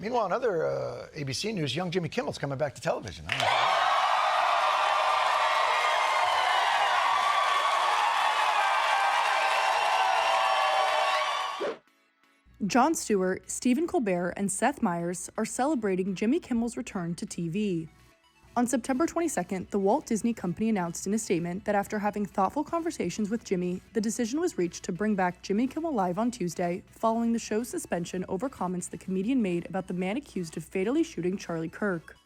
Meanwhile, in other ABC news, young Jimmy Kimmel's coming back to television. Jon Stewart, Stephen Colbert, and Seth Meyers are celebrating Jimmy Kimmel's return to TV. On September 22nd, the Walt Disney Company announced in a statement that after having thoughtful conversations with Jimmy, the decision was reached to bring back Jimmy Kimmel Live on Tuesday, following the show's suspension over comments the comedian made about the man accused of fatally shooting Charlie Kirk.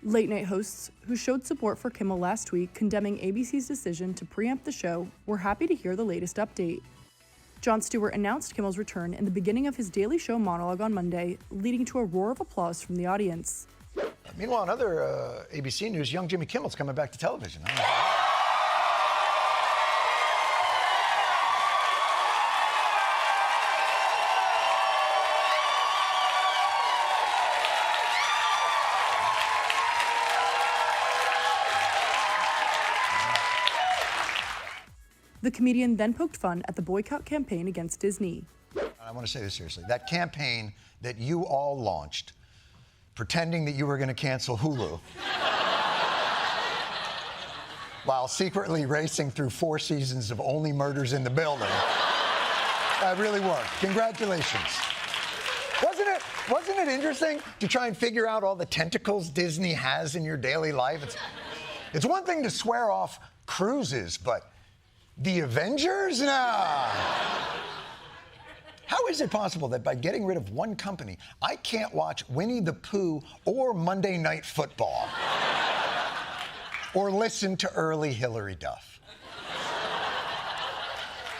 Late-night hosts, who showed support for Kimmel last week condemning ABC's decision to preempt the show, were happy to hear the latest update. Jon Stewart announced Kimmel's return in the beginning of his Daily Show monologue on Monday, leading to a roar of applause from the audience. Meanwhile, in other ABC news, young Jimmy Kimmel's coming back to television. The comedian then poked fun at the boycott campaign against Disney. I want to say this seriously. That campaign that you all launched, pretending that you were going to cancel Hulu, while secretly racing through 4 seasons of Only Murders in the Building, that really worked. Congratulations. Wasn't it interesting to try and figure out all the tentacles Disney has in your daily life? It's one thing to swear off cruises, but the Avengers? Nah. How is it possible that by getting rid of one company, I can't watch Winnie the Pooh or Monday Night Football? Or listen to early Hillary Duff?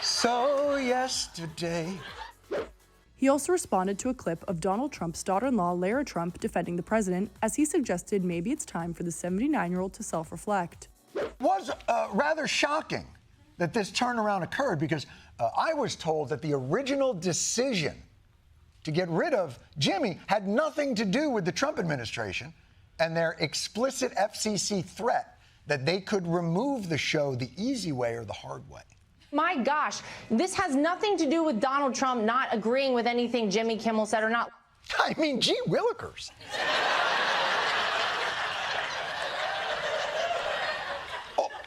So yesterday. He also responded to a clip of Donald Trump's daughter-in-law, Lara Trump, defending the president, as he suggested maybe it's time for the 79-year-old to self-reflect. It was rather shocking that this turnaround occurred, because I was told that the original decision to get rid of Jimmy had nothing to do with the Trump administration and their explicit FCC threat that they could remove the show the easy way or the hard way. My gosh, this has nothing to do with Donald Trump not agreeing with anything Jimmy Kimmel said or not. I mean, gee willikers.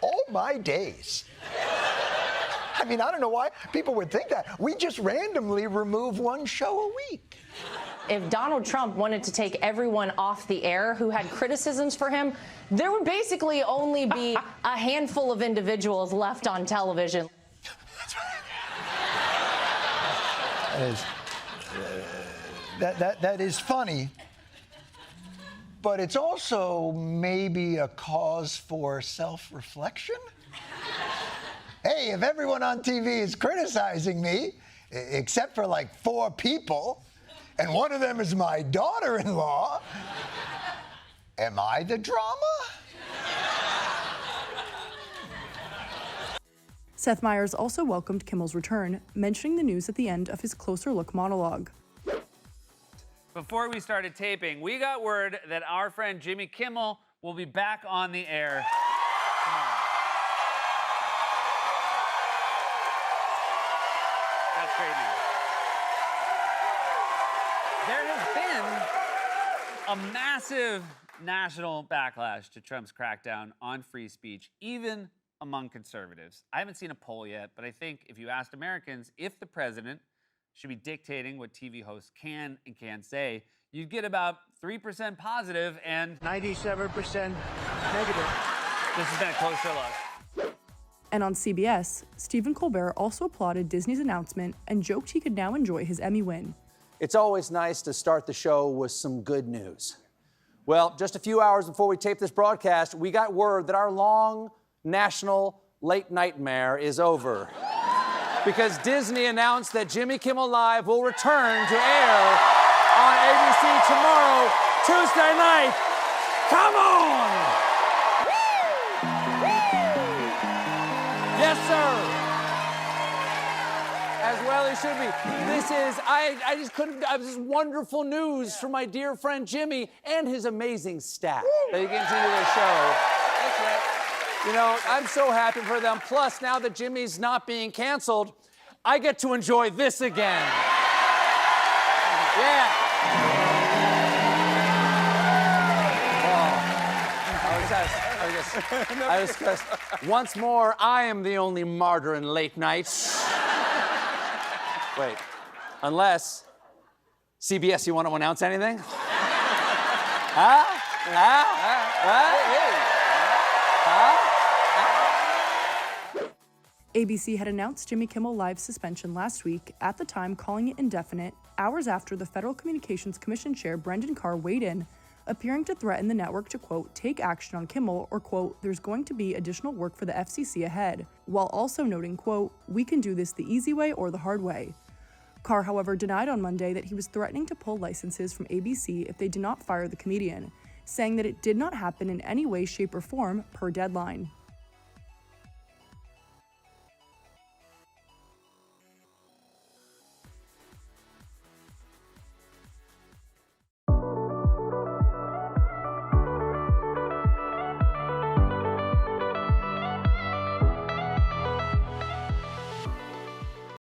All my days. I mean, I don't know why people would think that. We just randomly remove one show a week. If Donald Trump wanted to take everyone off the air who had criticisms for him, there would basically only be a handful of individuals left on television. That is funny, but it's also maybe a cause for self-reflection. Hey, if everyone on TV is criticizing me, except for like 4 people, and one of them is my daughter-in-law, am I the drama? Seth Meyers also welcomed Kimmel's return, mentioning the news at the end of his Closer Look monologue. Before we started taping, we got word that our friend Jimmy Kimmel will be back on the air tomorrow. That's great news. There has been a massive national backlash to Trump's crackdown on free speech, even among conservatives. I haven't seen a poll yet, but I think if you asked Americans if the president should be dictating what TV hosts can and can't say, you'd get about 3% positive and 97% negative. This has been a Closer Look. And on CBS, Stephen Colbert also applauded Disney's announcement and joked he could now enjoy his Emmy win. It's always nice to start the show with some good news. Well, just a few hours before we taped this broadcast, we got word that our long national late nightmare is over. Because Disney announced that Jimmy Kimmel Live will return to air on ABC tomorrow, Tuesday night. Come on! Yes, sir. As well he should be. This is wonderful news for my dear friend Jimmy and his amazing staff. They continue their show. That's right. You know, I'm so happy for them. Plus, now that Jimmy's not being canceled, I get to enjoy this again. Yeah. I just once more, I am the only martyr in late night. Wait, unless CBS, you want to announce anything? Huh? ABC had announced Jimmy Kimmel Live's suspension last week, at the time calling it indefinite, hours after the Federal Communications Commission Chair Brendan Carr weighed in, appearing to threaten the network to, quote, take action on Kimmel, or, quote, there's going to be additional work for the FCC ahead, while also noting, quote, we can do this the easy way or the hard way. Carr, however, denied on Monday that he was threatening to pull licenses from ABC if they did not fire the comedian, saying that it did not happen in any way, shape, or form per deadline.